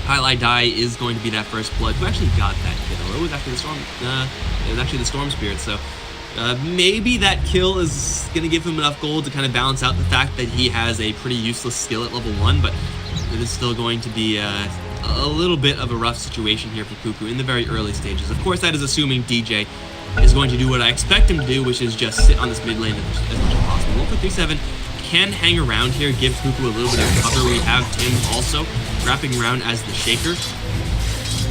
Highlight Die is going to be that first blood. Who actually got that kill? It was actually the Storm. It was actually the Storm Spirit. So maybe that kill is going to give him enough gold to kind of balance out the fact that he has a pretty useless skill at level 1, but it is still going to be a little bit of a rough situation here for Cuckoo in the very early stages. Of course, that is assuming DJ is going to do what I expect him to do, which is just sit on this mid lane as much as possible. 1.37 can hang around here, give Cuckoo a little bit of cover. We have Tim also wrapping around as the Shaker,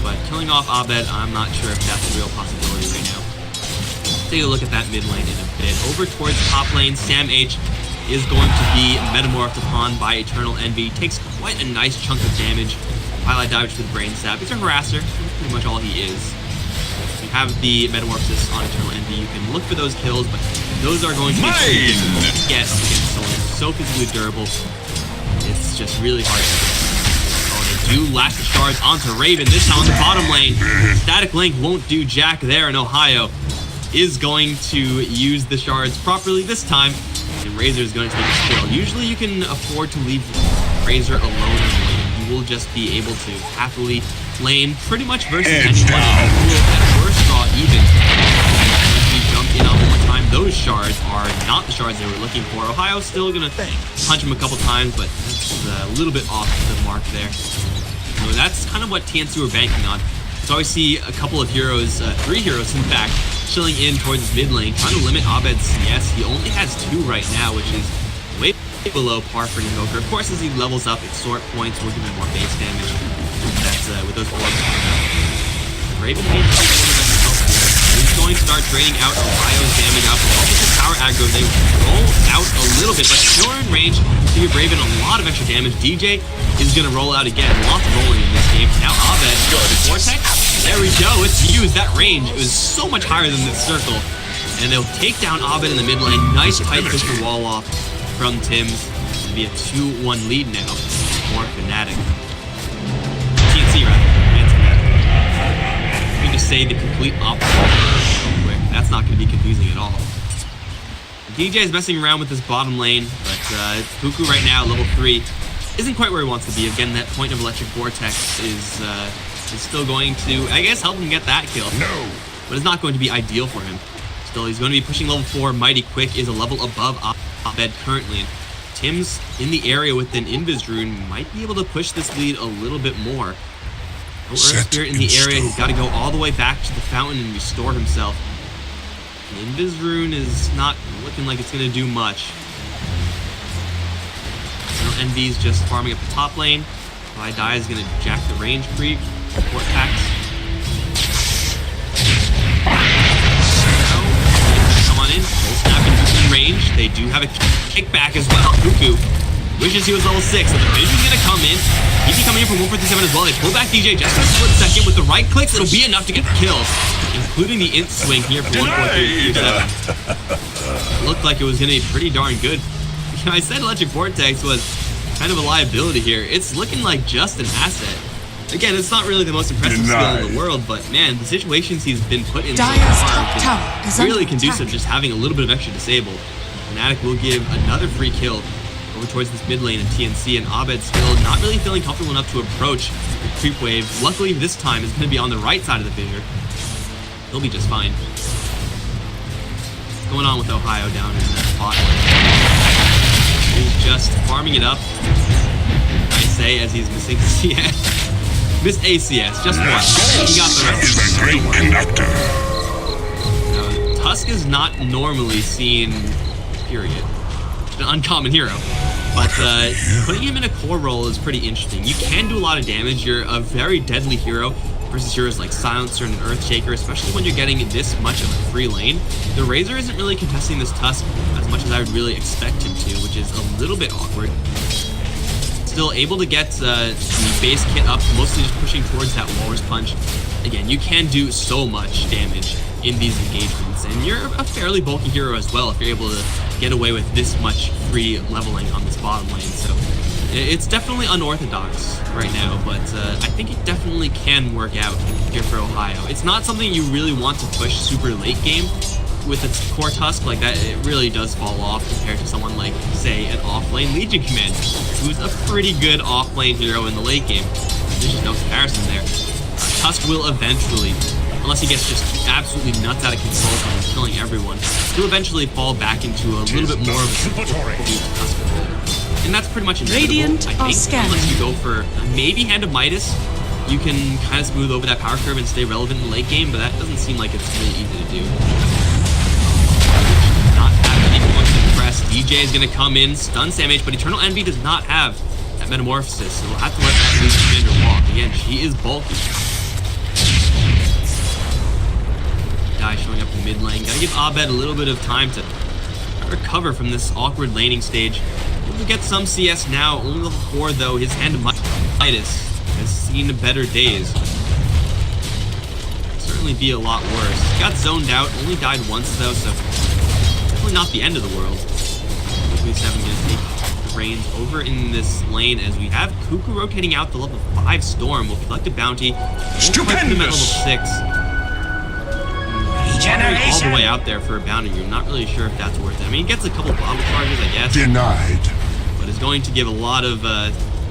but killing off Abed, I'm not sure if that's a real possibility right now. Take a look at that mid lane in a bit. Over towards top lane, Sam H is going to be metamorphed upon by Eternal Envy. Takes quite a nice chunk of damage. Highlight Divage with Brain Stab. He's a harasser. That's pretty much all he is. If you have the metamorphosis on Eternal Envy, you can look for those kills, but those are going to be pretty difficult to get up against someone so physically durable. It's just really hard to get. Oh, they do lash the shards onto Raven. This time on the bottom lane. Static Link won't do jack there, and Ohio is going to use the shards properly this time, and Razor is going to take a spill. Usually you can afford to leave Razor alone in the lane. You will just be able to happily lane pretty much versus anyone. At worst draw even. If you jump in on one more time, those shards are not the shards they were looking for. Ohio's still going to punch him a couple times, but that's a little bit off the mark there. So that's kind of what TNC were banking on. So I see a couple of heroes, 3 heroes in fact, chilling in towards mid lane, trying to limit Abed's CS. He only has 2 right now, which is way below par for an Invoker. Of course, as he levels up, extort points will give him more base damage. That's with those orbs. Raven needs to be one of the best help here. He's going to start draining out Ohio's damage out. But with the power aggro, they roll out a little bit, but still in range to give Raven a lot of extra damage. DJ is going to roll out again. Lots of rolling in this game. Now Abed, Vortex. There we go. It's used. That range is so much higher than this circle. And they'll take down Abed in the mid lane. Nice tight push the wall off from Tim's. It'll be a 2-1 lead now for fnatic. TNC rather. Let me just say the complete opposite real quick. That's not going to be confusing at all. DJ is messing around with this bottom lane, but Cuckoo right now, level 3, isn't quite where he wants to be. Again, that point of Electric Vortex is still going to, I guess, help him get that kill. No. But it's not going to be ideal for him. Still, he's going to be pushing level 4. Mighty Quick is a level above Abed currently. And Tim's in the area with an Invis Rune might be able to push this lead a little bit more. No Earth Spirit in the area. He's got to go all the way back to the fountain and restore himself. The Invis Rune is not looking like it's going to do much. Envy's just farming up the top lane. Highlight Die is going to jack the range creep. Support packs. Come on in. Full snap in range. They do have a kickback as well. Cuckoo wishes he was level 6. So the Vision's going to come in. He's coming in from 147 as well. They pull back DJ just for a split second. With the right clicks, it'll be enough to get the kills, including the int swing here for 143.37. Looked like it was going to be pretty darn good. I said Electric Vortex was kind of a liability here. It's looking like just an asset. Again, it's not really the most impressive skill in the world, but man, the situations he's been put in so far is really conducive just having a little bit of extra disable. fnatic will give another free kill over towards this mid lane in TNC, and Abed still not really feeling comfortable enough to approach the creep wave. Luckily, this time it's going to be on the right side of the fissure. He'll be just fine. What's going on with Ohio down in the spot? He's just farming it up, I say, as he's missing CS. Missed ACS, just one. He got the rest. Is a great conductor. Now, Tusk is not normally seen, period. An uncommon hero. But putting him in a core role is pretty interesting. You can do a lot of damage. You're a very deadly hero versus heroes like Silencer and Earthshaker, especially when you're getting this much of a free lane. The Razor isn't really contesting this Tusk as much as I would really expect him to, which is a little bit awkward. Still able to get the base kit up, mostly just pushing towards that Walrus Punch. Again, you can do so much damage in these engagements, and you're a fairly bulky hero as well if you're able to get away with this much free leveling on this bottom lane. So it's definitely unorthodox right now, but I think it definitely can work out here for Ohio. It's not something you really want to push super late game with its core Tusk like that. It really does fall off compared to someone like, say, an off-lane Legion Command, who's a pretty good off-lane hero in the late game. there's just no comparison there. Tusk will eventually, unless he gets just absolutely nuts out of control from killing everyone, he'll eventually fall back into a little bit more of a Tusk role. And that's pretty much inevitable, I think, unless you go for maybe Hand of Midas. You can kind of smooth over that power curve and stay relevant in the late game, but that doesn't seem like it's really easy to do. Not have any points to press. DJ is going to come in, stun Sam H, but Eternal Envy does not have that Metamorphosis, so we'll have to let that Lucy Commander walk. Again, she is bulky. Guy showing up in the mid lane. Gotta give Abed a little bit of time to recover from this awkward laning stage. We'll get some CS now, only level 4 though. His Hand of Midas has seen better days. Certainly be a lot worse. Got zoned out, only died once though, so definitely not the end of the world. 7 gonna take the reins over in this lane as we have Cuckoo rotating out the level 5 Storm. Will collect a bounty. We'll collect him at level 6. All the way out there for a bounty room. Not really sure if that's worth it. I mean, he gets a couple bottle charges, I guess. Denied. But is going to give a lot of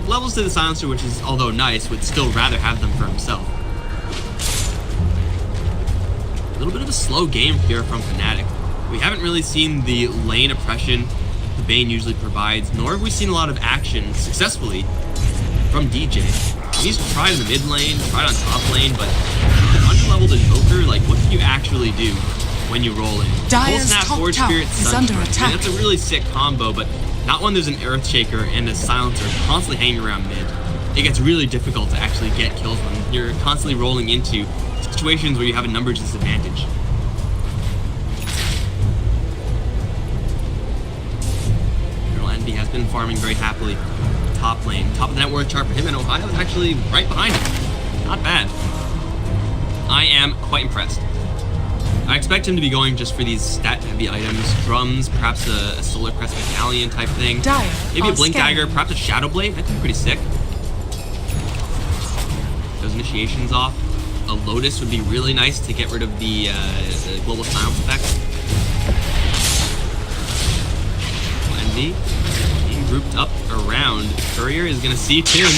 levels to the Silencer, which is, although nice, would still rather have them for himself. A little bit of a slow game here from fnatic. We haven't really seen the lane oppression the Bane usually provides, nor have we seen a lot of action successfully from DJ. He's tried in the mid lane, tried on top lane, but under-leveled Invoker, like, what can you actually do when you roll in? Full Snap, Forge Spirit, Sunstrike. I mean, that's a really sick combo, but not when there's an Earthshaker and a Silencer constantly hanging around mid. It gets really difficult to actually get kills when you're constantly rolling into situations where you have a numbers disadvantage. Eternal Envy has been farming very happily. Top lane. Top of the net worth chart for him, and Ohio is actually right behind him. Not bad. I am quite impressed. I expect him to be going just for these stat-heavy items. Drums, perhaps a Solar Crest Medallion type thing. Maybe a Blink Dagger, perhaps a Shadow Blade. That'd be pretty sick. Those initiations off. A Lotus would be really nice to get rid of the Global Silence effect. Envy being grouped up around. Courier is going to see Tim.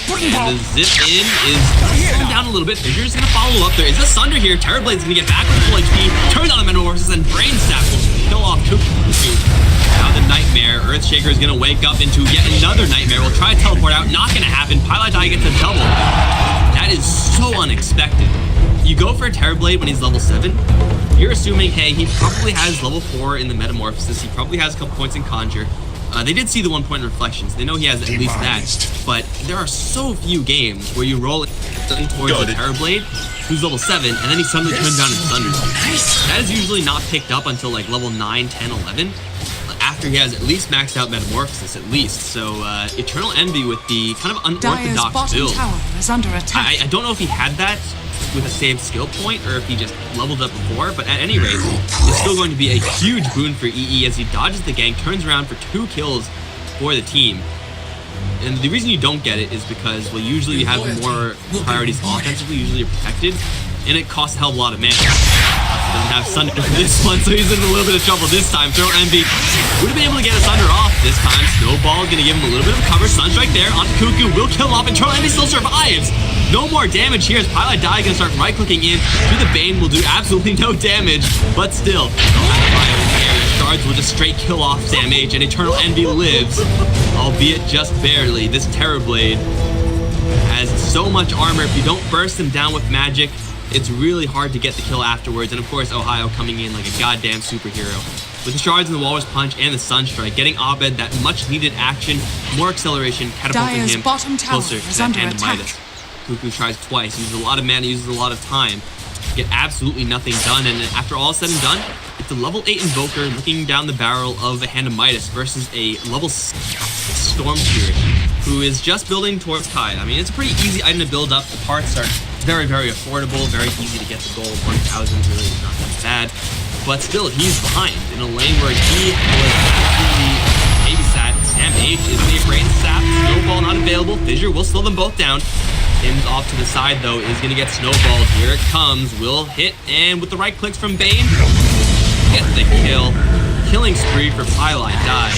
And the zip in is slowing down a little bit. Fissure's going to follow up. There is a Sunder here. Terrorblade's going to get back with full HP. Turns on the Metamorphosis, and Brain Sap will kill off Cuckoo. Now the Nightmare. Earthshaker is going to wake up into yet another Nightmare. We'll try to teleport out. Not going to happen. Pilot Die gets a double. That is so unexpected. You go for a Terrorblade when he's level 7. You're assuming, hey, he probably has level 4 in the Metamorphosis. He probably has a couple points in Conjure. They did see the 1 point in Reflections. They know he has at least that. But there are so few games where you roll it towards the Terrorblade, who's level 7, and then he suddenly turns down and thunders you. That is usually not picked up until like level 9, 10, 11. After he has at least maxed out Metamorphosis, at least. So Eternal Envy with the kind of unorthodox build. I don't know if he had that with a saved skill point or if he just leveled up before, but at any rate, it's still going to be a huge boon for EE as he dodges the gank, turns around for 2 kills for the team. And the reason you don't get it is because, well, usually you have more priorities offensively, usually you're protected, and it costs a hell of a lot of mana. Doesn't have Sunder for this one, so he's in a little bit of trouble this time. Eternal Envy would have been able to get a Sunder off this time. Snowball is going to give him a little bit of cover. Sunstrike there onto Cuckoo, will kill off, and Eternal Envy still survives. No more damage here as Pilot Die going to start right-clicking in to the Bane. Will do absolutely no damage, but still, Shards will just straight kill off Sam H, and Eternal Envy lives, albeit just barely. This Terrorblade has so much armor. If you don't burst him down with magic, it's really hard to get the kill afterwards. And of course, Ohio coming in like a goddamn superhero. With the Shards and the Walrus Punch and the Sunstrike, getting Abed that much needed action, more acceleration, catapulting him closer to that Hand of Midas. Cuckoo tries twice, uses a lot of mana, uses a lot of time, get absolutely nothing done, and after all is said and done, it's a level 8 Invoker looking down the barrel of a Hand of Midas versus a level 6 Storm Spirit, who is just building towards Tide. I mean, it's a pretty easy item to build up. The parts are very, very affordable, very easy to get the gold. 1,000 really is not that bad, but still, he's behind in a lane where he was absolutely babysat. Sam H is going to get Brain Sap, Snowball not available. Fissure will slow them both down. Tim's off to the side, though, is going to get snowballed. Here it comes. Will hit, and with the right clicks from Bane, gets the kill. Killing spree for Pilot Die.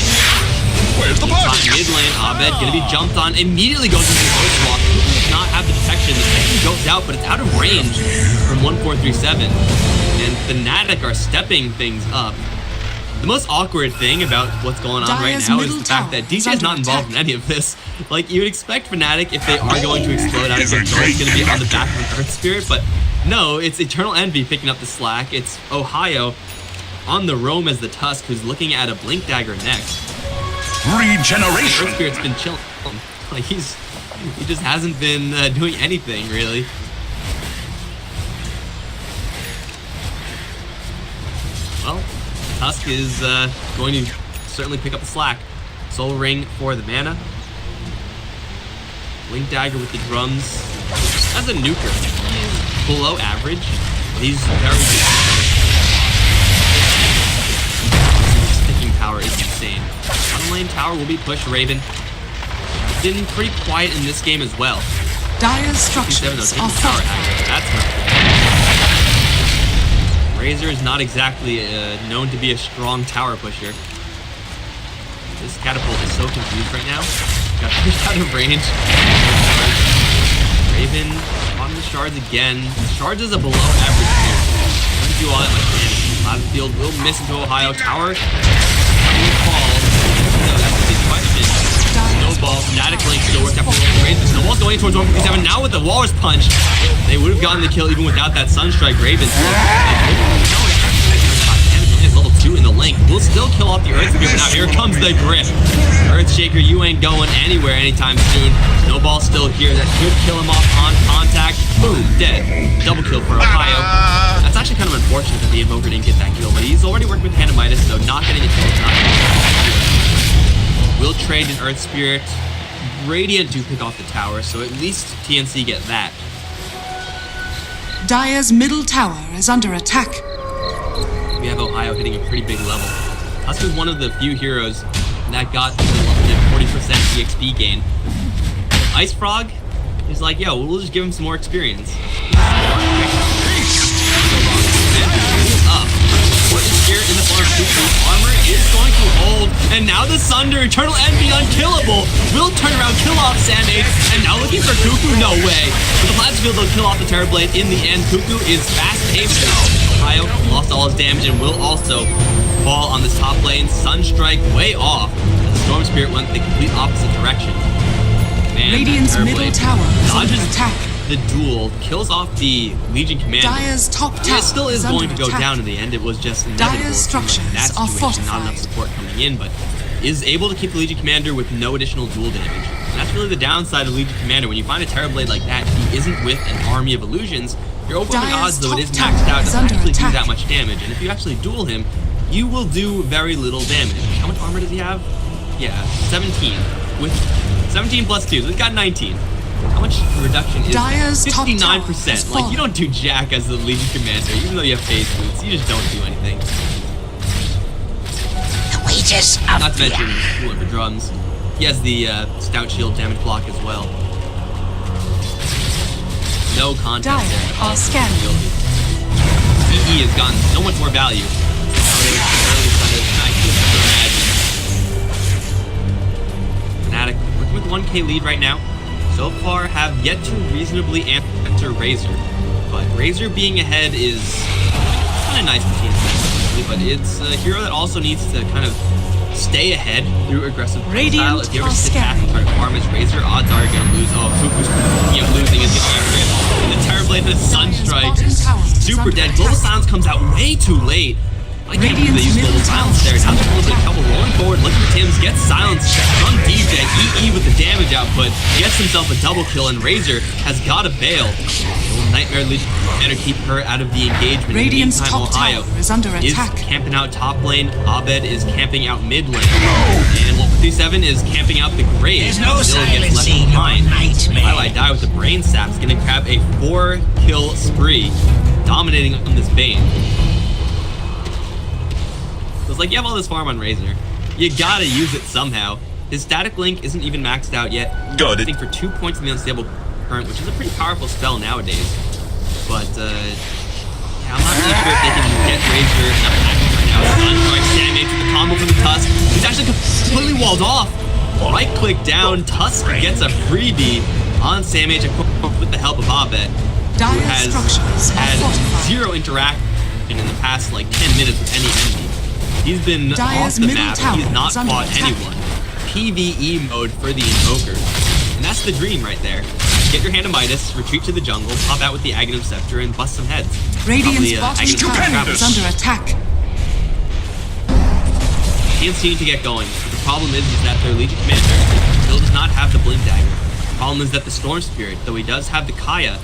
Where's the punch? Mid lane, Abed going to be jumped on. Immediately goes into the Ghost Walk. out, but it's out of range from 1437. And fnatic are stepping things up. The most awkward thing about what's going on right now is the fact that DJ is not involved in any of this. Like, you would expect fnatic, if they are going to explode out of control, it's going to be on the back of an Earth Spirit, but no, it's Eternal Envy picking up the slack. It's Ohio on the roam as the Tusk, who's looking at a Blink Dagger next. Regeneration! Earth Spirit's been chilling. Like, he just hasn't been doing anything, really. Well, Tusk is going to certainly pick up the slack. Soul Ring for the mana. Blink Dagger with the drums. As a nuker, he's below average, but he's very good. His sticking power is insane. Bottom lane tower will be pushed. Raven. Been pretty quiet in this game as well. Dire's structures are tower aggro. That's not good. Razor is not exactly known to be a strong tower pusher. This catapult is so confused right now. Got pushed out of range. Raven on the shards again. Shards is a below average here. Doesn't do all that much damage. Battlefield will miss into Ohio. Tower will fall. No, that's a big question. Snowball, fnatic link still worked out for Raven. Snowball's going towards 157. Now with the Walrus Punch, they would have gotten the kill even without that Sunstrike. Raven is level 2 in the link. We'll still kill off the Earth Spear, but now here comes the grip. Earthshaker, you ain't going anywhere anytime soon. Snowball's still here. That should kill him off on contact. Boom, dead. Double kill for Ohio. That's actually kind of unfortunate that the Invoker didn't get that kill, but he's already working with Pandemitis, so not getting a kill is not We'll trade an Earth Spirit. Radiant do pick off the tower, so at least TNC get that. Dire's middle tower is under attack. We have Ohio hitting a pretty big level. Tusk is one of the few heroes that got the 40% EXP gain. Ice Frog is like, yo, we'll just give him some more experience. Up. What is here in the form of Cuckoo? Armor is going to hold, and now the Sunder, Eternal Envy, unkillable, will turn around, kill off Sandage, and now looking for Cuckoo, no way. But the Plasma Field will kill off the Terrorblade in the end. Cuckoo is fast-paced. Ohio lost all his damage and will also fall on this top lane. Sunstrike way off. The Storm Spirit went the complete opposite direction. Man, Radiant's middle tower is under attack. The duel, kills off the Legion Commander. Dire's top tower it still is going to go attack. down in the end. It was just inevitable. Dire's structures that are situation, not enough fortified. support coming in, but is able to keep the Legion Commander with no additional duel damage. And that's really the downside of Legion Commander. When you find a Terrorblade like that, he isn't with an army of illusions. Your overwhelming odds, though it is maxed out, doesn't actually do that much damage. And if you actually duel him, you will do very little damage. How much armor does he have? Yeah, 17. With 17 plus 2, so he's got 19. How much reduction is Dire's 59%. Like, you don't do jack as the Legion Commander, even though you have phase boots. You just don't do anything. Not to mention cooler for drums. He has the Stout Shield damage block as well. No contest Dire there. are scanning. EE has gotten so much more value. Fnatic working with 1k lead right now. So far have yet to reasonably enter Razor. But Razor being ahead is kind of nice for teams, but it's a hero that also needs to kind of stay ahead through aggressive style. If you ever sit back and try to farm as Razor, odds are you're going to lose. Oh, Cuckoo's losing is getting after it. The Terrorblade and the Sunstrike. Super dead. Global Silence comes out way too late. I can't believe they used Global Silence there. Now there's a little bit of trouble rolling forward. Looking for Tim's, gets silenced from DJ. EE with the damage output. Gets himself a double kill, and Razor has got to bail. The Nightmare Legion better keep her out of the engagement. Radiant's in the meantime, top Ohio tower is under attack. Camping out top lane. Abed is camping out mid lane. And 157 is camping out the grave. There's no Still gets left silencing behind. nightmare. I die with the brain sap. Is going to grab a 4-kill spree, dominating on this Bane. So it's like you have all this farm on Razor. You gotta use it somehow. His static link isn't even maxed out yet. Got it. I think for 2 points in the unstable current, which is a pretty powerful spell nowadays. But yeah, I'm not really sure if they can get Razor enough action right now. Sunstrike, Sandmage with the combo from the Tusk. He's actually completely walled off. Right click down, Tusk gets a freebie on Sandmage with the help of Abed. Dire has structures are had fortified. zero interaction in the past like 10 minutes with any enemy. He's been Dire's off the middle map. tower He's not is under fought attack. anyone. PvE mode for the Invokers. And that's the dream right there. Get your hand of Midas, retreat to the jungle, pop out with the Aghanim Scepter, and bust some heads. Radiant's Probably, bottom Aghanim tower Scepter is under attack. Can't seem to get going. But the problem is that their Legion Commander still does not have the Blink Dagger. The problem is that the Storm Spirit, though he does have the Kaya,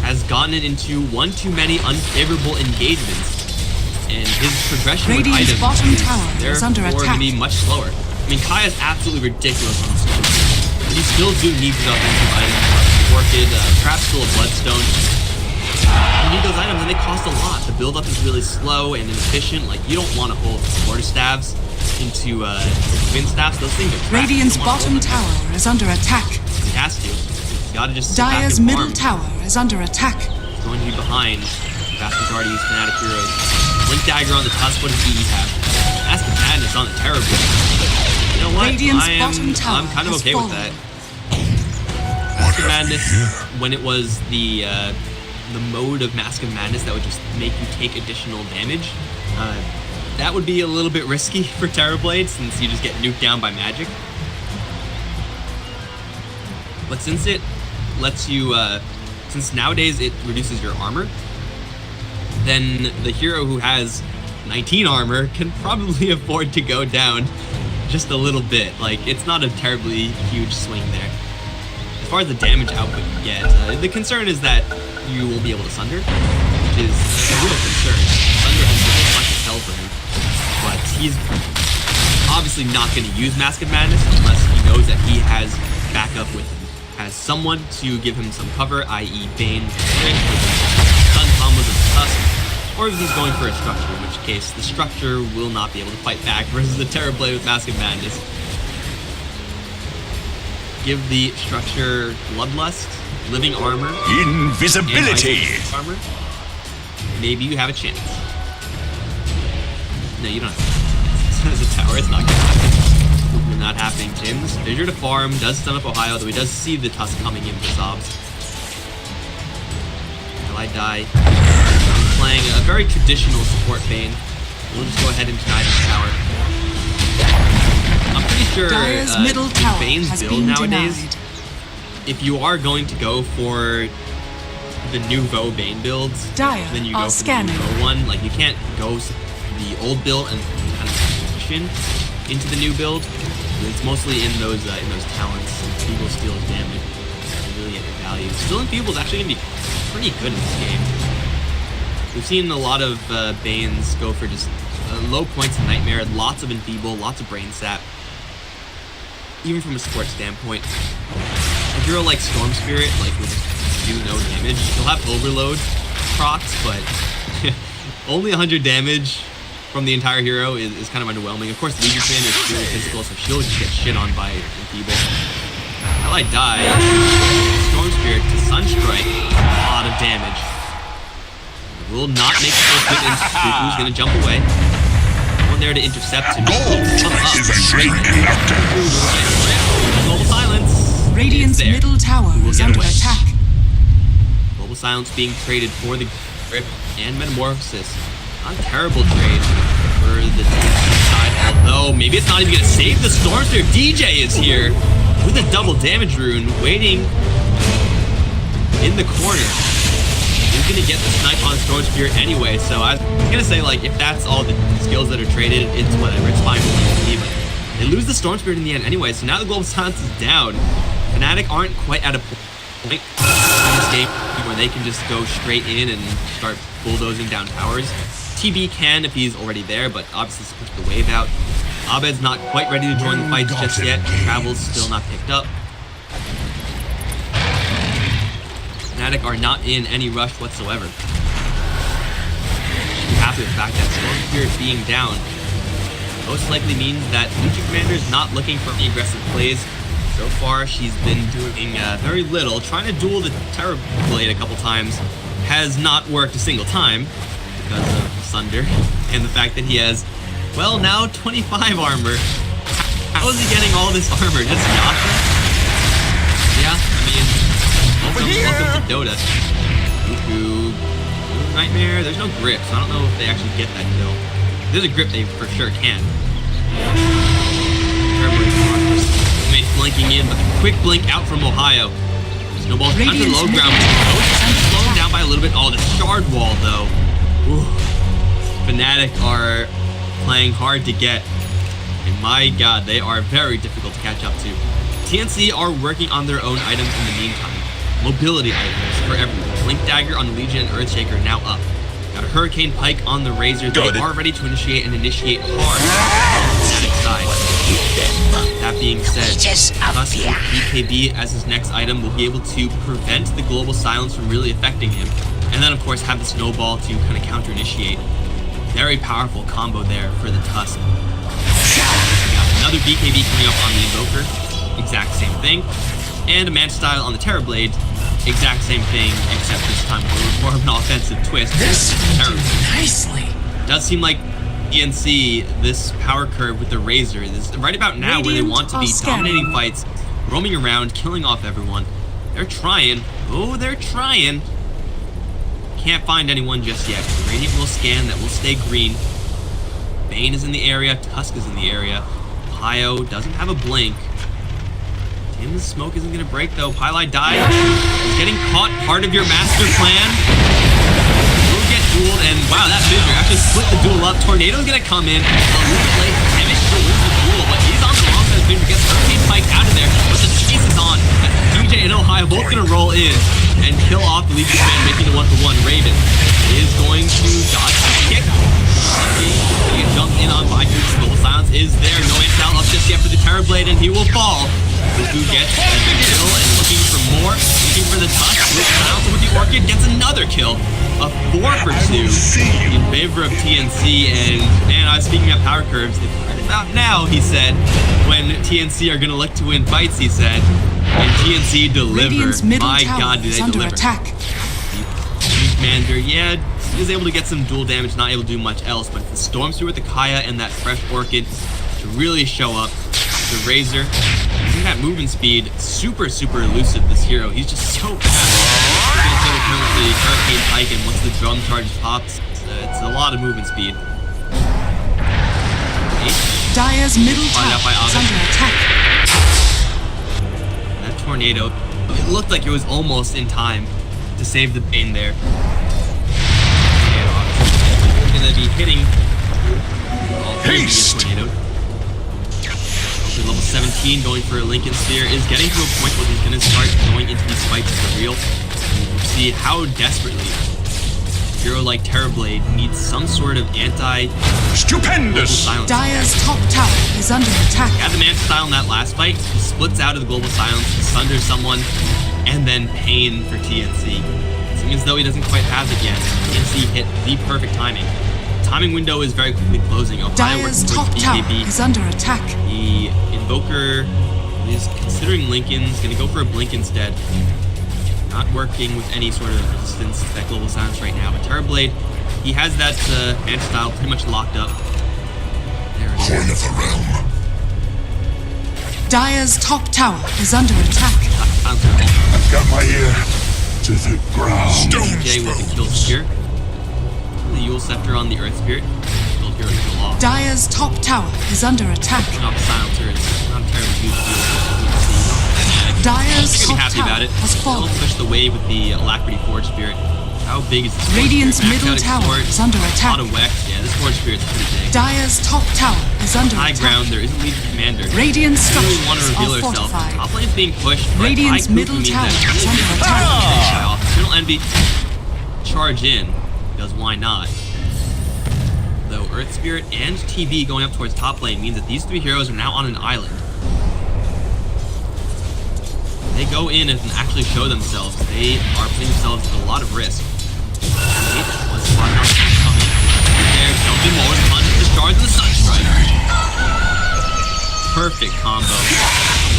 has gotten it into one too many unfavorable engagements. And his progression with Radiant's items bottom is tower is under therefore attack. going to be much slower. I mean, Kaya's absolutely ridiculous on the Storm Spirit. But you still do need these offensive items. Orchid, perhaps still a Bloodstone. You need those items and they cost a lot. The build up is really slow and inefficient. Like, you don't want to hold quarterstaffs into twin staffs. Those things are trash. Radiant's You don't wanna bottom hold them. tower is under attack. He has to. He's got to just sit back Dire's and middle farm. tower is under attack. He's going to be behind the vast majority of these Fnatic heroes. Blink Dagger on the Tusk. What does he have? Mask of Madness on the Terror Blade. You know what? Radiant's bottom tower I'm kind of has okay with fallen. that. Mask of Madness, when it was the mode of Mask of Madness that would just make you take additional damage, that would be a little bit risky for Terrorblade since you just get nuked down by magic. But since it lets you, since nowadays it reduces your armor, then the hero who has 19 armor can probably afford to go down just a little bit. Like, it's not a terribly huge swing there. As far as the damage output you get, the concern is that you will be able to Sunder, which is a real concern. Sunder has been a bunch of hell for him, but he's obviously not going to use Mask of Madness unless he knows that he has backup with him. Has someone to give him some cover, i.e. Bane, stun combos of the Tusk, or if he's going for a structure, in which case the structure will not be able to fight back versus the Terrorblade with Mask of Madness. Give the structure Bloodlust, Living Armor, Invisibility. and Armor. Maybe you have a chance. No, you don't have a chance. As a tower, it's not going to happen. Not happening. Jim's Fissure to farm, does stun up Ohio, though he does see the Tusk coming in for Sobs. Will I die? I'm playing a very traditional support Bane. We'll just go ahead and deny this tower. I'm pretty sure Dire's middle tower Bane's has build been nowadays, denied. if you are going to go for the Nouveau Bane builds, Dire then you are go for scanning. the Nouveau one. Like, you can't go the old build and kind of transition into the new build. It's mostly in those talents, Feeble Steel's damage, to really get the value. Still Enfeeble is actually going to be pretty good in this game. We've seen a lot of Banes go for just low points in Nightmare, lots of Enfeeble, lots of Brain Sap. Even from a support standpoint, a hero like Storm Spirit, like, will just do no damage. He'll have Overload procs, but only 100 damage from the entire hero is kind of underwhelming. Of course, Legion Commander is really physical, so she'll just get shit on by Enfeeble. How I die? Storm Spirit to Sunstrike, a lot of damage. Will not make the first hit, and Cuckoo's gonna jump away. No one there to intercept him. Global Silence. Radiant's It's there. middle tower We'll is get under away. attack. Global Silence being traded for the Grip and Metamorphosis. Not a terrible trade for the side, although maybe it's not even gonna save the Storm Spirit. DJ is here with a double damage rune, waiting in the corner. He's gonna get the snipe on Storm Spirit anyway, so I was gonna say, like, if that's all the skills that are traded, it's whatever, it's fine with me, but they lose the Storm Spirit in the end anyway, so now the Global Silence is down. Fnatic aren't quite at a point in this game where they can just go straight in and start bulldozing down towers. TB can if he's already there, but obviously push the wave out. Abed's not quite ready to join the fight just yet. Travel's still not picked up. Fnatic are not in any rush whatsoever. I'm happy with the fact that Storm Spirit being down most likely means that Legion Commander is not looking for any aggressive plays. So far, she's been doing very little. Trying to duel the Terror Blade a couple times has not worked a single time because of Sunder and the fact that he has, well, now 25 armor. How is he getting all this armor? Just Yasha? Yeah, I mean, welcome to Dota. Goku, Nightmare. There's no grip, so I don't know if they actually get that kill. If there's a grip, they for sure can. Made blinking in, but the quick blink out from Ohio. Snowball's under the low ground. Slowed down by a little bit. Oh, the shard wall, though. Ooh. Fnatic are playing hard to get. And my god, they are very difficult to catch up to. TNC are working on their own items in the meantime. Mobility items for everyone. Blink Dagger on the Legion and Earthshaker now up. Got a Hurricane Pike on the Razor. They are ready to initiate hard on the Fnatic side. That being said, Tusk with BKB as his next item will be able to prevent the global silence from really affecting him. And then, of course, have the Snowball to kind of counter-initiate. Very powerful combo there for the Tusk. Another BKB coming up on the Invoker. Exact same thing. And a Manta-Style on the Terrorblade. Exact same thing, except this time with more of an offensive twist. This will do nicely. It does seem like PNC, this power curve with the Razor, is right about now where they want to be dominating fights, roaming around, killing off everyone. They're trying. Oh, they're trying. Can't find anyone just yet. Radiant will scan, that will stay green. Bane is in the area, Tusk is in the area. Ohio doesn't have a blink. Tim's smoke isn't gonna break though. Pylai died. He's getting caught. Part of your master plan. Will get dueled, and wow, that Fissure actually split the duel up. Tornado's gonna come in a little bit late. Timish to lose the duel, but he's on the wrong side of Fissure. Gets Hurricane Pike out of there, but the chase is on. DJ and Ohio both gonna roll in and kill off the Legion man, making the 1-for-1. Raven is going to dodge the kick. He jumped in on by Goku. Global Silence is there. No Antal up just yet for the Terrorblade, and he will fall. Goku gets a big kill and looking for more. Looking for the touch. Silence with the Orchid gets another kill. A 4-for-2 in favor of TNC. And man, I was speaking about power curves. It's right about now, he said, when TNC are going to look to win fights, he said. And TNC delivered. My god, do they deliver. Attack. Commander, yeah, is able to get some dual damage, not able to do much else, but the Storm Spear with the Kaya and that fresh Orchid to really show up. The Razor, using that movement speed, super elusive, this hero. He's just so fast. He's gonna take a turn with the Hurricane Pike, and once the drum charge pops, it's a lot of movement speed. Dire's middle tower is under attack. That Tornado, it looked like it was almost in time to save the Bane there. We're gonna be hitting all three of these Tornadoes. Level 17 going for a Lincoln Sphere is getting to a point where he's going to start going into these fights for real. And you see how desperately a hero like Terrorblade needs some sort of Stupendous! silence. Dire's top tower is under attack. He had the Manta-Style in that last fight. He splits out of the global silence, sunders someone, and then Pain for TNC. It seems as though he doesn't quite have it yet. TNC hit the perfect timing. Timing window is very quickly closing. Ohio Dire's top tower is under attack. The Invoker is considering Lincoln's gonna go for a blink instead. Not working with any sort of resistance to that global silence right now. But Terrorblade, he has that Manta-Style pretty much locked up. There it is. Coin of the realm. Dire's top tower is under attack. I've got my ear to the ground. DJ with the kill spear. The Yule Scepter on the Earth Spirit. Still here to kill off. Dire's top tower is under attack. Not Silencer is not a terribly huge deal. Dire's top happy tower about it. has fallen. They'll push the wave with the Alacrity Forge Spirit. How big is this Forge Radiant's Spirit? middle Maxed out tower Extort, is under a attack. lot of Wex. Yeah, this Forge Spirit's pretty big. Dire's top tower is under High attack. ground, there is a Legion Commander. Radiant She really want to structures reveal are herself. fortified. Top lane's being pushed, but Radiant's high middle means tower that is under attack. Eternal Envy, charge in, because why not? Though Earth Spirit and TB going up towards top lane means that these three heroes are now on an island. They go in and actually show themselves. They are putting themselves at a lot of risk. Let's spot out coming. There, jumping more, punch, the shards, and the Sunstrike. Perfect combo on the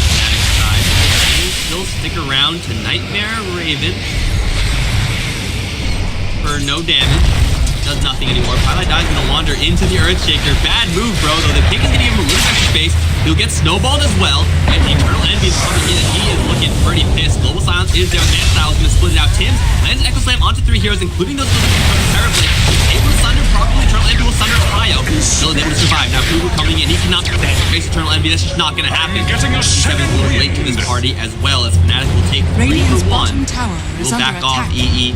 Fnatic side. They still stick around to Nightmare Raven for no damage. does nothing anymore. Pilot Die's gonna wander into the Earthshaker. Bad move, bro, though. The pick is gonna give him a little extra space. He'll get snowballed as well. And the Eternal Envy is coming in, and he is looking pretty pissed. Global Silence is there. Man Style is gonna split it out. Tim's lands an Echo Slam onto 3 heroes, including those from terribly. Able to sunder properly. Eternal Envy will sunder Ohio. Still is able to survive. Now Fugu coming in. He cannot face Eternal Envy. That's just not gonna happen. He's a little late to this party, as well as fnatic will take 3 Radiant's for 1. bottom tower is We'll under back off attack. EE.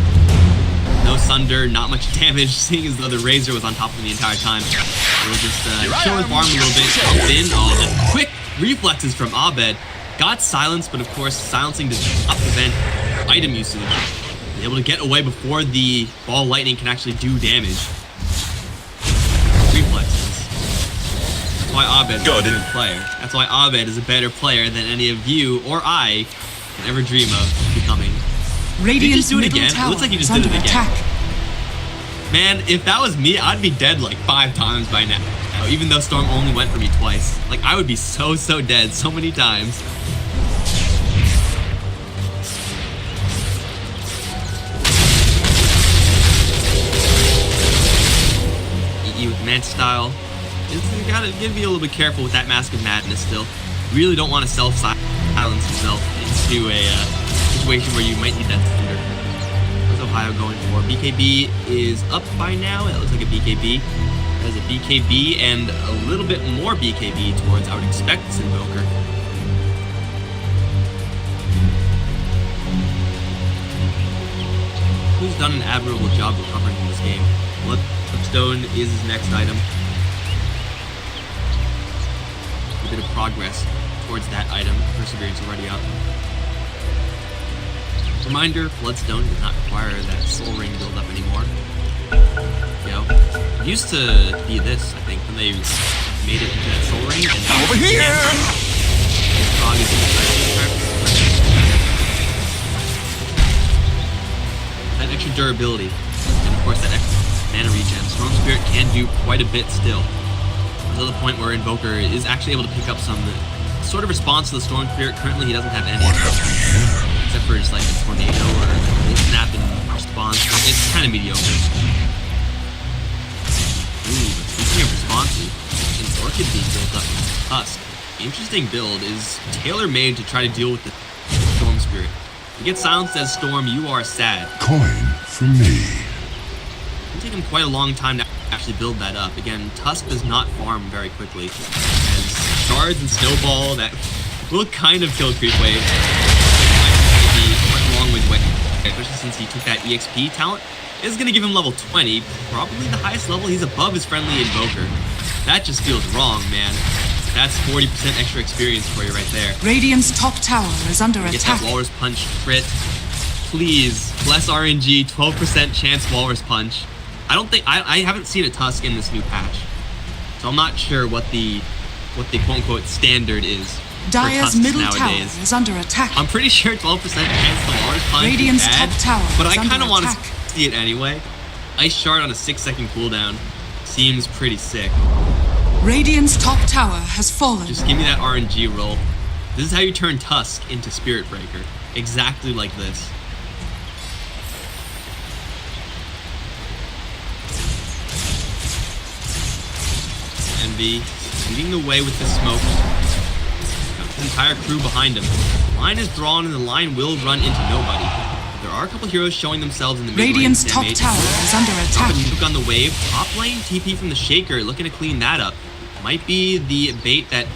No Sunder, not much damage, seeing as though the Razor was on top of him the entire time. We'll just chill his farm a little bit, jump in. Oh, the quick reflexes from Abed. Got silenced, but of course, silencing does not prevent item usage. He's able to get away before the ball lightning can actually do damage. Reflexes. That's why Abed is a good player. That's why Abed is a better player than any of you or I can ever dream of becoming. Radiant's do it middle again? It tower looks like he is just did under it again. attack. Man, if that was me, I'd be dead like 5 times by now. Even though Storm only went for me twice. Like, I would be so dead so many times. EE with Man Style. You gotta be a little bit careful with that Mask of Madness still. Really don't want to self-silence yourself into a situation where you might need that thunder. What's Ohio going for? BKB is up by now. That looks like a BKB. That is a BKB and a little bit more BKB towards, I would expect, this Invoker. Who's done an admirable job recovering in this game? Bloodstone is his next item. A bit of progress towards that item. Perseverance already up. Reminder, Bloodstone does not require that Soul Ring build up anymore. You know, it used to be this, I think, when they made it into that Soul Ring. And over here! Frog is that extra durability, and of course that extra mana regen. Storm Spirit can do quite a bit still. Until the point where Invoker is actually able to pick up some sort of response to the Storm Spirit. Currently, he doesn't have any. Except for just like a tornado or a snap and response. It's kind of mediocre. Ooh, but speaking of responsive, an Orchid being built up with Tusk. Interesting build is tailor-made to try to deal with the Storm Spirit. You get silenced as Storm, you are sad. Coin for me. It'll take him quite a long time to actually build that up. Again, Tusk does not farm very quickly. And Shards and Snowball, that will kind of kill Creep Wave. Quite a long ways away, especially since he took that EXP talent. It's going to give him level 20, probably the highest level. He's above his friendly Invoker. That just feels wrong, man. That's 40% extra experience for you right there. Radiant's top tower is under Get attack. that Walrus Punch crit. Please, less RNG, 12% chance Walrus Punch. I haven't seen a Tusk in this new patch. So I'm not sure what the quote-unquote standard is. Dire's middle nowadays. tower is under attack. I'm pretty sure 12% chance the Walrus Punch Radiant's is bad, top tower but is I kind under of want to attack. see it anyway. Ice Shard on a 6-second cooldown seems pretty sick. Radiant's top tower has fallen. Just give me that RNG roll. This is how you turn Tusk into Spirit Breaker. Exactly like this. Envy leading the way with the smoke. Got the entire crew behind him. The line is drawn and the line will run into nobody. But there are a couple heroes showing themselves in the mid lane. Radiant's top tower is under attack. Nuke on the wave. Top lane TP from the Shaker, looking to clean that up. Might be the bait that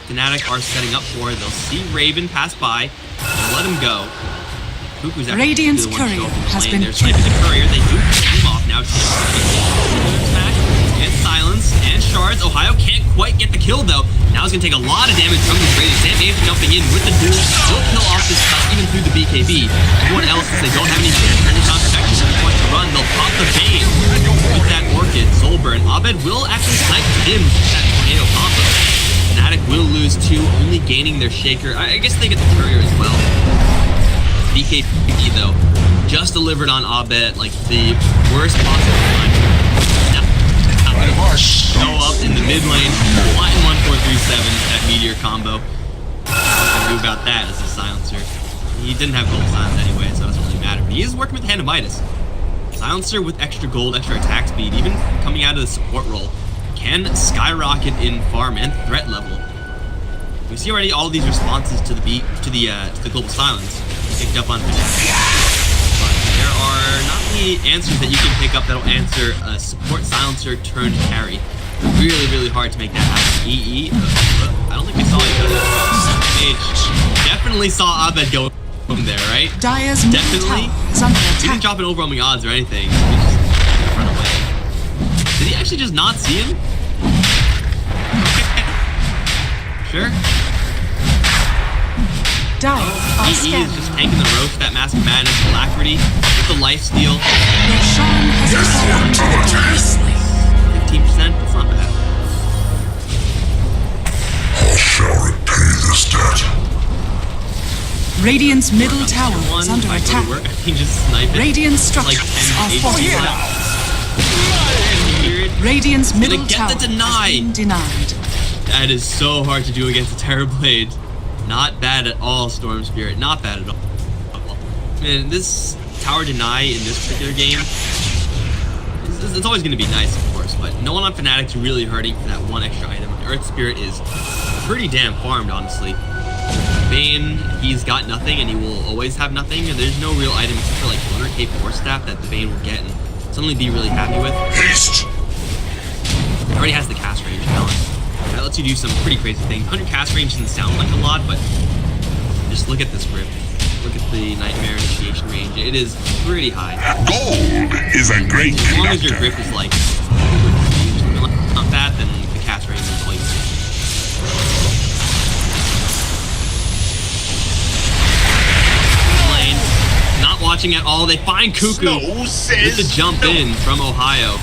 fnatic are setting up for. They'll see Raven pass by and let him go. Cuckoo's actually Radiant's the one to show courier up in the has lane. been They're sniping the courier. They do pick him off now. Smash and silence and shards. Ohio can't quite get the kill though. Now he's gonna take a lot of damage from this Raven. Sam Ames jumping in with the duel. Will kill off this Tusk even through the BKB. Everyone else, since they don't have any protection at the point to run, they'll pop the Bane with that Orchid. Soulburn. Abed will actually snipe him with that tornado combo. fnatic will lose 2, only gaining their Shaker. I guess they get the courier as well. BKB though, just delivered on Abed like the worst possible time. Now, show up in the mid lane, Latin 1437, that Meteor combo. What can do about that as a silencer? He didn't have gold silence anyway, so it doesn't really matter. But he is working with Hand of Midas. Silencer with extra gold, extra attack speed, even coming out of the support role, can skyrocket in farm and threat level. We see already all these responses to the global silence picked up on fnatic. But there are not many answers that you can pick up that'll answer a support silencer turned carry. Really, really hard to make that happen. EE, I don't think we saw each other. Mage definitely saw Abed go from there, right? Dire's middle tower is under He didn't attack. drop an overwhelming odds or anything. He just run away. Did he actually just not see him? Sure. Dire are EE is scanning. just tanking the roast, that Mask of Madness, Alacrity, with the life steal. Roshan has fallen to the ground. 15%, that's not bad. I shall repay this debt. Radiant's middle tower One, is under if I go to attack. work, I can just snipe it. Radiant Like structures 10 are HP fortified. left. Hear it? Radiant's Gonna middle get tower the deny. has been denied. That is so hard to do against a Terrorblade. Not bad at all, Storm Spirit. Not bad at all. Man, this tower deny in this particular game, it's always going to be nice, of course, but no one on Fnatic's really hurting for that one extra item. Earth Spirit is pretty damn farmed, honestly. Bane, he's got nothing, and he will always have nothing. There's no real item except for like 100k Force Staff that the Bane will get and suddenly be really happy with. Haste! Already has the cast range balance. That lets you do some pretty crazy things. 100 cast range doesn't sound like a lot, but just look at this grip. Look at the Nightmare initiation range. It is pretty high. Gold is a great As long as your conductor. grip is like not bad, then the cast range is all you need. Lane, not watching at all. They find Cuckoo with the jump in from Ohio.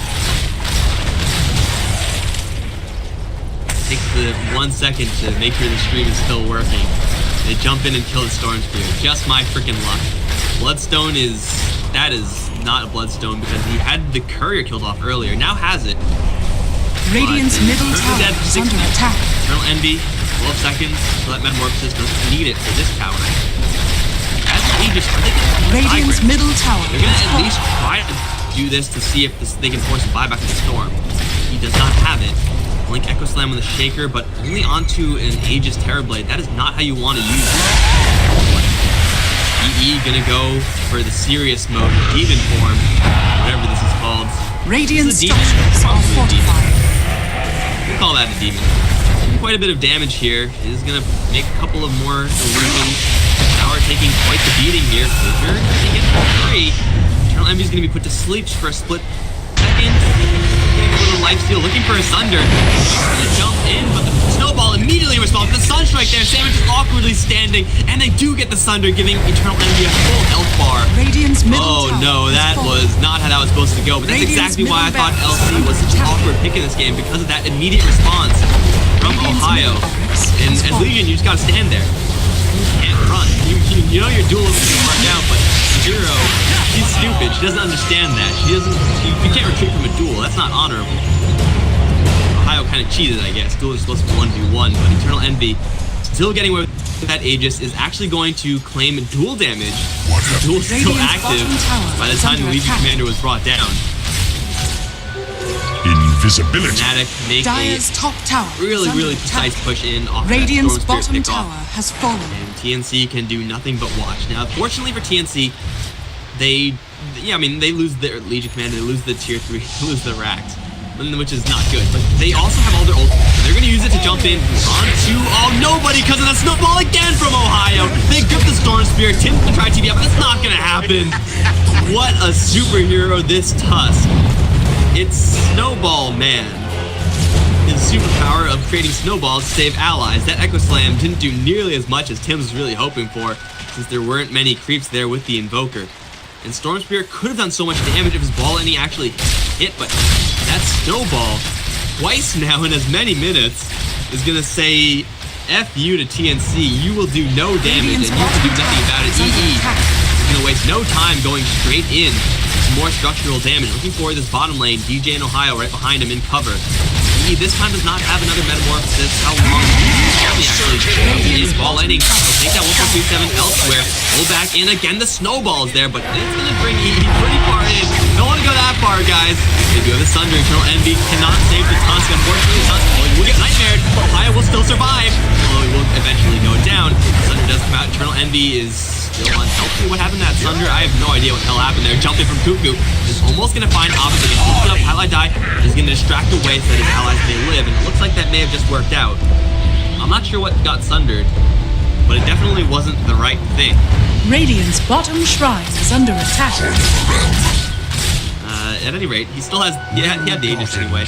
Takes the 1 second to make sure the stream is still working. They jump in and kill the Storm Spirit. Just my freaking luck. Bloodstone that is not a Bloodstone because he had the courier killed off earlier. Now has it. Radiant's But middle Eternal tower Dead is 60. under attack. Eternal Envy, 12 seconds. So that Metamorphosis doesn't need it for this tower. As Aegis, are they gonna Radiant's middle tower They're gonna has at least fallen. try to do this to see if they can force a buyback of the Storm. He does not have it. Link Echo Slam with a Shaker, but only onto an Aegis Terrorblade. That is not how you want to use it. EE gonna go for the serious mode, Demon form, whatever this is called. Radiant This is a demon. structures are Probably a demon. fortified. We'll call that a demon. Quite a bit of damage here. It is gonna make a couple of more illusions. Tower taking quite the beating here. Flicker, they get free. Eternal Envy's gonna be put to sleep for a split second. Getting a little life steal, looking for a Sunder. Gonna jump in, but the Snowball immediately responds. The Sunstrike there, Sandwich is awkwardly standing, and they do get the Sunder, giving Eternal Envy a full health bar. Radiant's middle Oh tower no, has that fallen. was not how that was supposed to go, but that's Radiant's exactly why I middle thought barracks LC was such an attack. awkward pick in this game, because of that immediate response from Radiant's Ohio. middle barracks And has as fallen. Legion, you just gotta stand there. You can't run. You know your duel is gonna mark out, but Zero, she's stupid. She doesn't understand that. You can't retreat from a duel. That's not honorable. Ohio kind of cheated, I guess. Duel is supposed to be 1v1, but Eternal Envy, still getting away with that Aegis, is actually going to claim duel damage. The duel is still Radiant's active bottom tower by the is time the under Legion attack. Commander was brought down. Invisibility. Fnatic make Dire's a top tower is really, under really attack. precise push in off Radiant's that Storm bottom Spirit tower pickoff. has fallen. And TNC can do nothing but watch. Now, fortunately for TNC, they lose their Legion Commander, they lose the Tier 3, they lose the Rax, which is not good. But they also have all their ult. They're going to use it to jump in onto, nobody, because of that Snowball again from Ohio. They grip the Storm Spirit. Tim will try to TP up, but it's not going to happen. What a superhero this Tusk. It's Snowball Man. His superpower of creating snowballs to save allies. That Echo Slam didn't do nearly as much as Tim was really hoping for, since there weren't many creeps there with the Invoker. And Storm Spirit could have done so much damage if his ball any actually hit, but that Snowball, twice now in as many minutes, is going to say, F you to TNC, you will do no damage, and you can do nothing about it. EE is going to waste no time going straight in to more structural damage. Looking for this bottom lane, DJ and Ohio right behind him in cover. EE this time does not have another Metamorphosis. How long? Actually, is ball lightning. He'll take that 1.37 elsewhere. Pull back in again. The Snowball is there, but it's going to bring EE pretty far in. Don't want to go that far, guys. They do have the Sunder. Eternal Envy cannot save the Tusk. Unfortunately, the Tusk will get nightmared. Ohio will still survive, although he will eventually go down. Sunder does come out. Eternal Envy is still unhealthy. What happened to that Sunder? I have no idea what the hell happened there. Jumping from Cuckoo is almost going to find Abed. He picks it up. Highlight die is going to distract away so that his allies may live, and it looks like that may have just worked out. I'm not sure what got Sundered, but it definitely wasn't the right thing. Radiant's bottom shrine is under attack. At any rate, he still has, he had the Aegis anyway.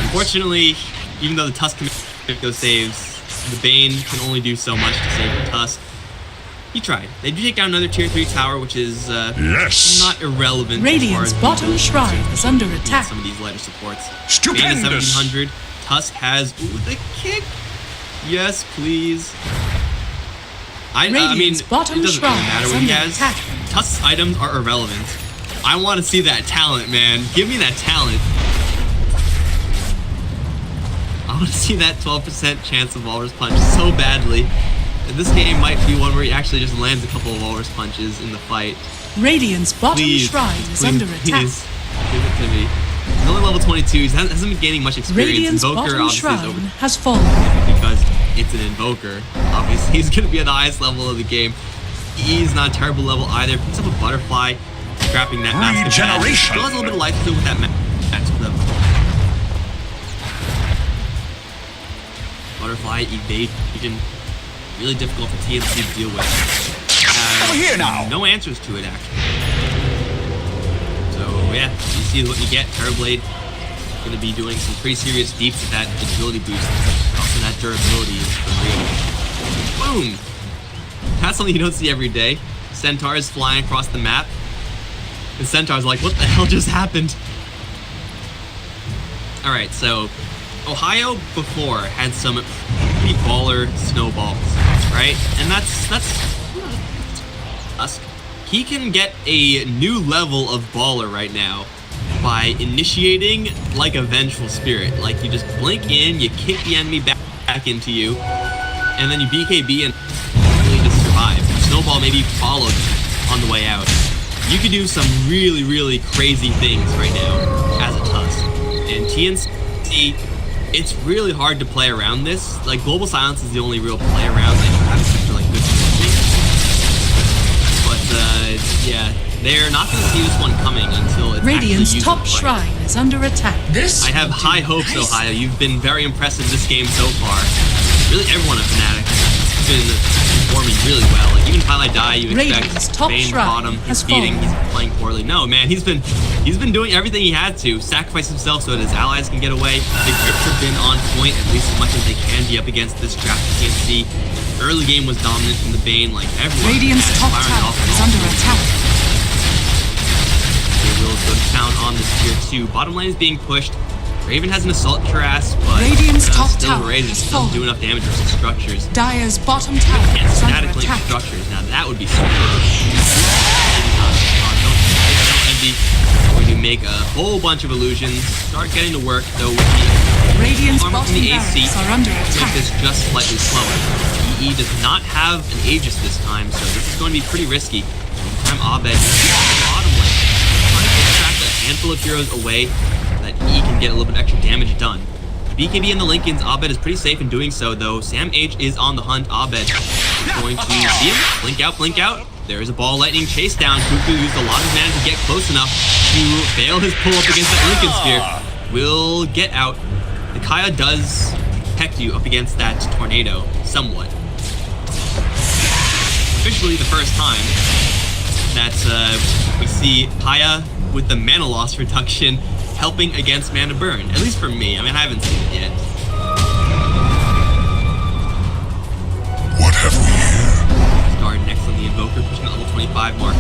Unfortunately, even though the Tusk can make those saves, the Bane can only do so much to save the Tusk. He tried. They do take down another tier 3 tower, which is not irrelevant. Radiant's bottom shrine is under attack. Some of these lighter supports. Stupendous. Bane is 1700. Tusk has the kick. Yes, please. I mean, it doesn't really matter what he has. Tusk's items are irrelevant. I want to see that talent, man. Give me that talent. I want to see that 12% chance of Walrus Punch so badly. And this game might be one where he actually just lands a couple of Walrus Punches in the fight. Radiant's bottom shrine is under attack. Please, give it to me. He's only level 22. He hasn't been gaining much experience. Radiant's Invoker bottom obviously shrine is over has fallen. because it's an Invoker. Obviously, he's going to be at the highest level of the game. He's not a terrible level either. Picks up a Butterfly, scrapping that massive badge. Regeneration. Still has a little bit of life to do with that match. Butterfly evasion. Really difficult for TNC to deal with. Over here now. No answers to it, actually. So, yeah, you see what you get. Terrorblade going to be doing some pretty serious deeps with that agility boost. Also, that durability is for real. Boom! That's something you don't see every day. Centaurs flying across the map. And Centaur's like, what the hell just happened? Alright, so Ohio before had some pretty baller snowballs, right? And that's Tusk. He can get a new level of baller right now by initiating like a vengeful spirit. Like you just blink in, you kick the enemy back into you, and then you BKB and really just survive. Snowball maybe followed on the way out. You could do some really, really crazy things right now as a Tusk. And TNC, it's really hard to play around this. Like Global Silence is the only real play around that you have such like good positioning. But yeah, they're not going to see this one coming until it's Radiant's actually used top in the fight. shrine is under attack. I have high hopes, Ohio. You've been very impressive this game so far. Really, everyone at Fnatic has been performing really well. Like even Highlight Die, you Radiant's expect top Bane shrine bottom, has he's feeding, fallen. he's playing poorly. No, man, he's been doing everything he had to, sacrifice himself so that his allies can get away. The grips have been on point at least as much as they can be up against this draft. You can't see. Early game was dominant from the Bane, like everyone. Radiant's top firing tower off and is off. under attack. They will go to town on this tier 2. Bottom lane is being pushed. Raven has an assault cuirass, but Radiant's top still tower Raven is doesn't do fallen. enough damage versus structures. Dire's bottom tower And is under static link attack. structures. Now that would be super. Envy going to make a whole bunch of illusions. Start getting to work though with the Radiant's armor bottom from the AC. barracks are under Make attack. this just slightly slower. EE does not have an Aegis this time, so this is going to be pretty risky. Meantime, Abed is on the bottom lane, trying to extract a handful of heroes away so that he can get a little bit extra damage done. BKB and the Lincolns, Abed is pretty safe in doing so, though. Sam H is on the hunt. Abed is going to see him. Blink out, blink out. There is a ball lightning chase down. Cuckoo used a lot of mana to get close enough to fail his pull up against that Lincoln Spear. Will get out. The Kaya does protect you up against that tornado somewhat. Officially the first time that we see Kaya with the mana loss reduction helping against mana burn. At least for me. I mean, I haven't seen it yet. What have we here? Guard next on the Invoker, pushing the level 25 mark.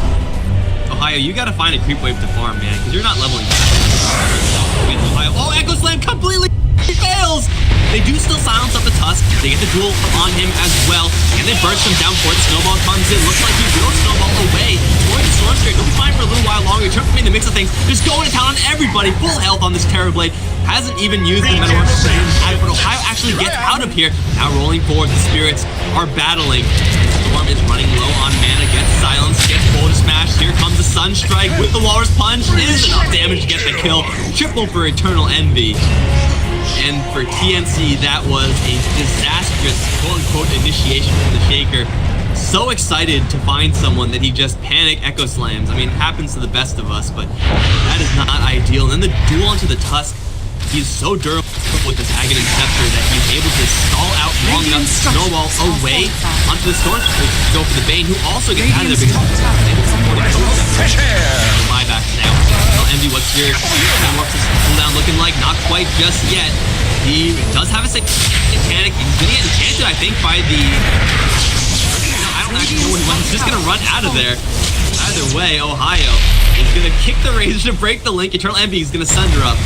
Ohio, you gotta find a creep wave to farm, man, because you're not leveling fast. Ohio, oh, Echo Slam completely fails! They do still silence up the Tusk. They get the duel on him as well. And they burst him down before the Snowball comes in. Looks like he will Snowball away towards the Storm Spirit. He'll be fine for a little while longer. He tries to make the mix of things. Just going to town on everybody. Full health on this Terrorblade. Hasn't even used the Metamorphosis. But Ohio actually gets out of here. Now rolling forward. The Spirits are battling. Storm is running low on mana. Gets silenced. Gets Boulder Smash. Here comes the Sunstrike with the Walrus Punch is enough damage to get the kill. Triple for Eternal Envy. And for TNC, that was a disastrous quote-unquote initiation from the Shaker. So excited to find someone that he just panic echo slams. I mean, it happens to the best of us, but that is not ideal. And then the duel onto the Tusk. He's so durable with this Aghanim Scepter that he's able to stall out long enough to snowball away onto the Storm Spirit to go for the Bane, who also gets out of there because buybacks now. Well, Envy, what's your cooldown looking like? Not quite just yet. He does have a Satanic. He's gonna get enchanted, I think, by the... I don't actually know what he wants. He's just gonna run out of there. Either way, Ohio is gonna kick the Razor to break the link. Eternal Envy is gonna send her up.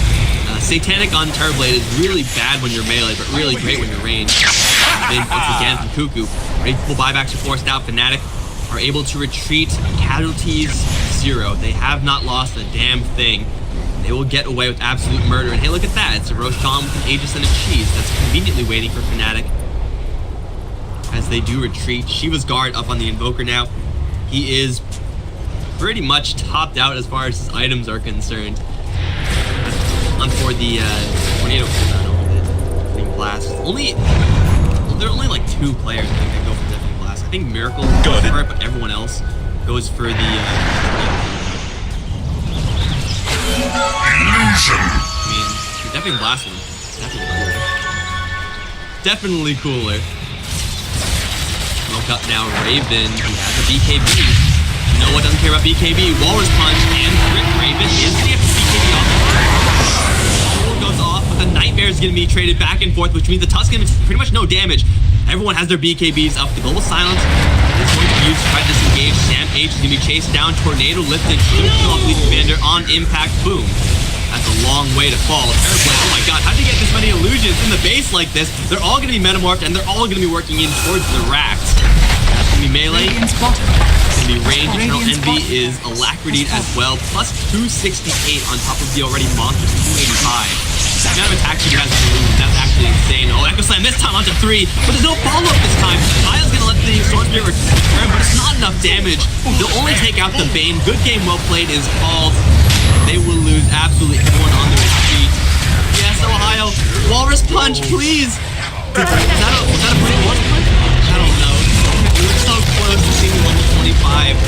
Satanic on Terrorblade is really bad when you're melee, but really great when you're ranged. Then once again from Cuckoo, full buybacks are forced out. fnatic are able to retreat. Casualties 0. They have not lost a damn thing. They will get away with absolute murder. And hey, look at that. It's a Roshan with an Aegis and a Cheese. That's conveniently waiting for fnatic as they do retreat. Shiva's guard up on the Invoker now. He is pretty much topped out as far as his items are concerned. For the tornado cooldown, Deafening Blast. There are only like 2 players I think that go for Deafening Blast. I think Miracle goes for it, but everyone else goes for the illusion. I mean, the Deafening Blast one is definitely cooler. Smoke up now, Raven, who has a BKB. No one doesn't care about BKB. Walrus Punch and Crit Raven is gonna get the BKB off. Goes off, but the Nightmare is going to be traded back and forth, which means the Tusk is pretty much no damage. Everyone has their BKBs up. The Global Silence is going to be used to try to disengage. Sam H is going to be chased down. Tornado lifted. Should kill off Lead Commander on impact. Boom. That's a long way to fall. Terrorblade, oh my god, how do you get this many illusions in the base like this? They're all going to be metamorphed, and they're all going to be working in towards the racks. That's going to be melee. It's going to be range. Eternal Envy is Alacrity as well. Plus 268 on top of the already monstrous 285. The amount of attacks he has to lose, that's actually insane. Oh, Echo Slam this time onto 3, but there's no follow-up this time. Kyle's gonna let the Storm Spirit return, but it's not enough damage. They'll only take out the Bane. Good game, well played is called. They will lose absolutely everyone on the retreat. Yes, Ohio. Walrus Punch, please. Was that a pretty Walrus Punch? I don't know. We were so close to seeing level 25.